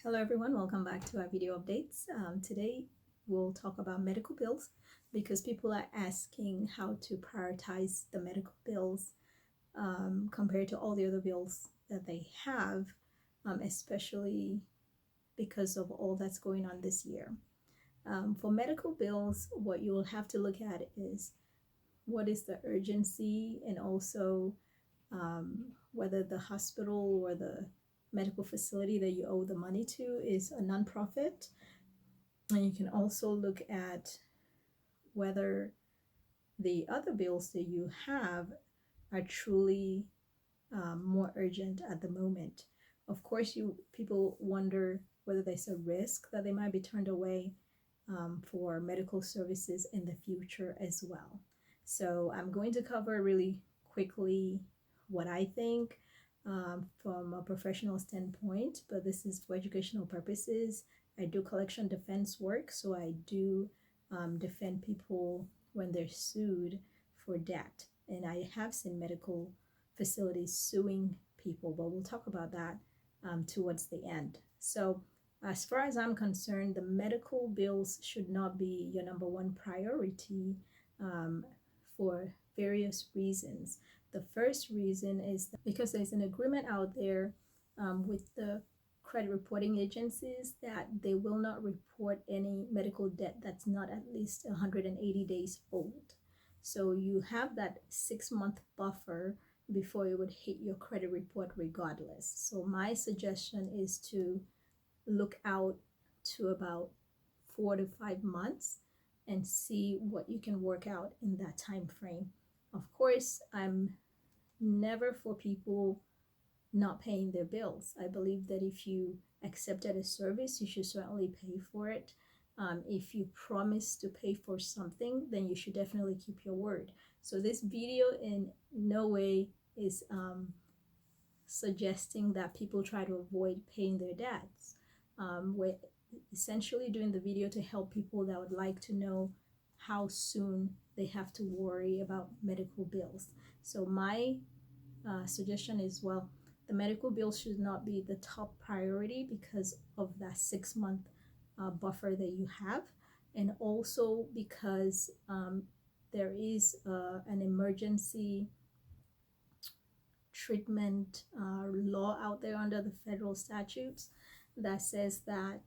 Hello everyone, welcome back to our video updates. Today we'll talk about medical bills because people are asking how to prioritize the medical bills compared to all the other bills that they have, especially because of all that's going on this year. For medical bills, what you will have to look at is what is the urgency and also whether the hospital or the medical facility that you owe the money to is a nonprofit. And you can also look at whether the other bills that you have are truly more urgent at the moment. Of course, people wonder whether there's a risk that they might be turned away for medical services in the future as well. So I'm going to cover really quickly what I think from a professional standpoint, but this is for educational purposes. I do collection defense work, so I do defend people when they're sued for debt. And I have seen medical facilities suing people, but we'll talk about that towards the end. So as far as I'm concerned, the medical bills should not be your number one priority for various reasons. The first reason is that because there's an agreement out there with the credit reporting agencies that they will not report any medical debt that's not at least 180 days old. So you have that 6-month buffer before it would hit your credit report regardless. So my suggestion is to look out to about 4 to 5 months and see what you can work out in that time frame. Of course, I'm never for people not paying their bills. I believe that if you accepted a service, you should certainly pay for it. If you promise to pay for something, then you should definitely keep your word. So this video in no way is suggesting that people try to avoid paying their debts. We're essentially doing the video to help people that would like to know how soon they have to worry about medical bills. So my suggestion is, well, the medical bill should not be the top priority because of that 6-month buffer that you have, and also because there is an emergency treatment law out there under the federal statutes that says that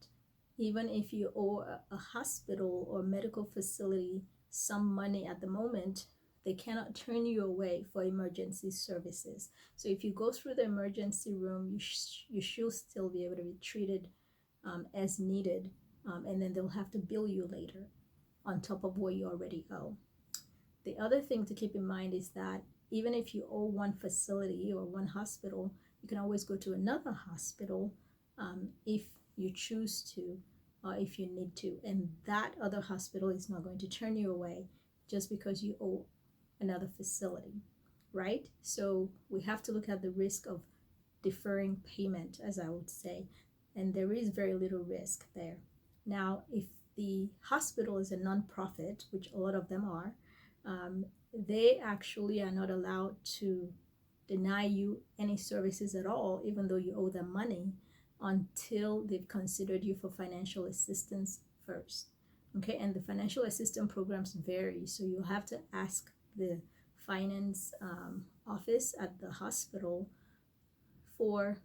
even if you owe a hospital or medical facility some money at the moment, they cannot turn you away for emergency services. So if you go through the emergency room, you should still be able to be treated as needed, and then they'll have to bill you later on top of what you already owe. The other thing to keep in mind is that even if you owe one facility or one hospital, you can always go to another hospital if you choose to, or if you need to, and that other hospital is not going to turn you away just because you owe another facility, right? So we have to look at the risk of deferring payment, as I would say, and there is very little risk there. Now, if the hospital is a nonprofit, which a lot of them are, they actually are not allowed to deny you any services at all, even though you owe them money, until they've considered you for financial assistance first. Okay, and the financial assistance programs vary, so you'll have to ask the finance office at the hospital for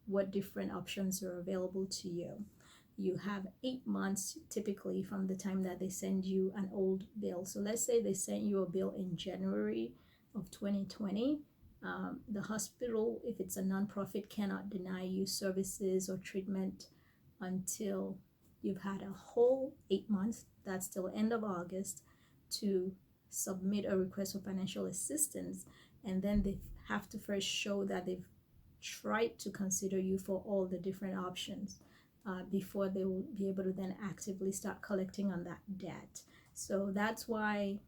what different options are available to you. You have 8 months typically from the time that they send you an old bill. So let's say they sent you a bill in January of 2020. The hospital, if it's a nonprofit, cannot deny you services or treatment until you've had a whole 8 months, that's till end of August, to submit a request for financial assistance. And then they have to first show that they've tried to consider you for all the different options before they will be able to then actively start collecting on that debt. So that's why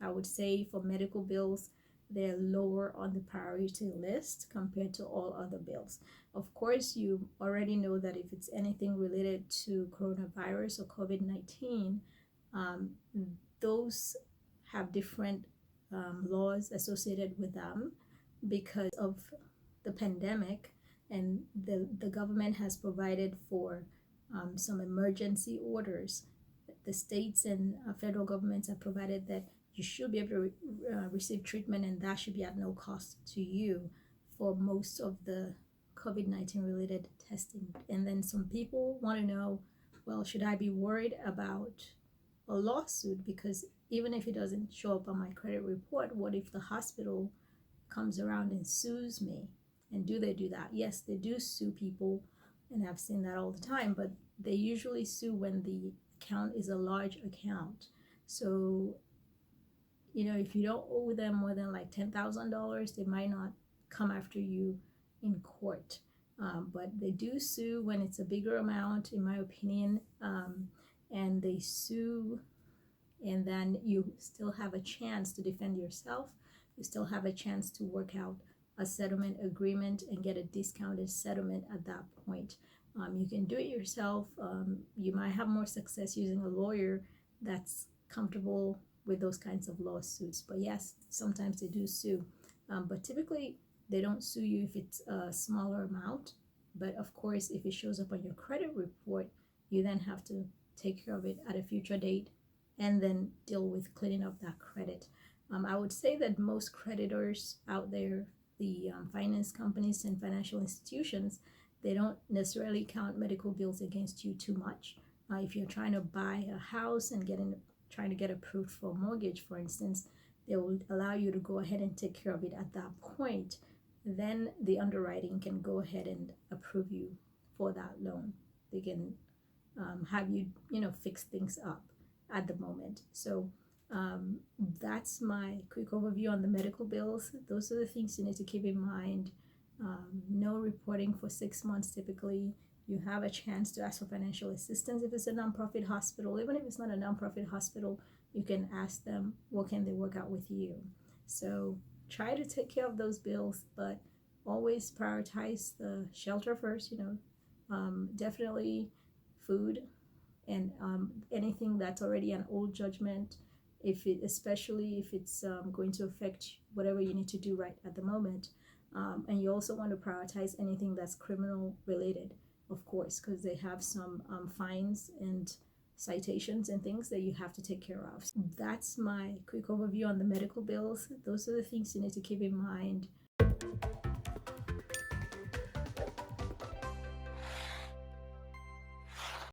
I would say for medical bills, they're lower on the priority list compared to all other bills. Of course, you already know that if it's anything related to coronavirus or COVID-19, those have different laws associated with them because of the pandemic. and the government has provided for some emergency orders. The states and federal governments have provided that you should be able to receive treatment, and that should be at no cost to you for most of the COVID-19 related testing. And then some people want to know, well, should I be worried about a lawsuit? Because even if it doesn't show up on my credit report, what if the hospital comes around and sues me? And do they do that? Yes, they do sue people, and I've seen that all the time, but they usually sue when the account is a large account. So, if you don't owe them more than like $10,000, they might not come after you in court. But they do sue when it's a bigger amount, in my opinion, and they sue, and then you still have a chance to defend yourself. You still have a chance to work out a settlement agreement and get a discounted settlement at that point. You can do it yourself. You might have more success using a lawyer that's comfortable with those kinds of lawsuits. But yes, sometimes they do sue. But typically, they don't sue you if it's a smaller amount. But of course, if it shows up on your credit report, you then have to take care of it at a future date and then deal with cleaning up that credit. I would say that most creditors out there, the finance companies and financial institutions, they don't necessarily count medical bills against you too much. If you're trying to buy a house and trying to get approved for a mortgage, for instance, they will allow you to go ahead and take care of it at that point. Then the underwriting can go ahead and approve you for that loan. They can have you, fix things up at the moment. So that's my quick overview on the medical bills. Those are the things you need to keep in mind. No reporting for 6 months typically. You have a chance to ask for financial assistance if it's a nonprofit hospital. Even if it's not a nonprofit hospital, you can ask them what can they work out with you. So try to take care of those bills, but always prioritize the shelter first. Definitely food and anything that's already an old judgment, especially if it's going to affect whatever you need to do right at the moment. And you also want to prioritize anything that's criminal related, of course, because they have some fines and citations and things that you have to take care of. That's my quick overview on the medical bills. Those are the things you need to keep in mind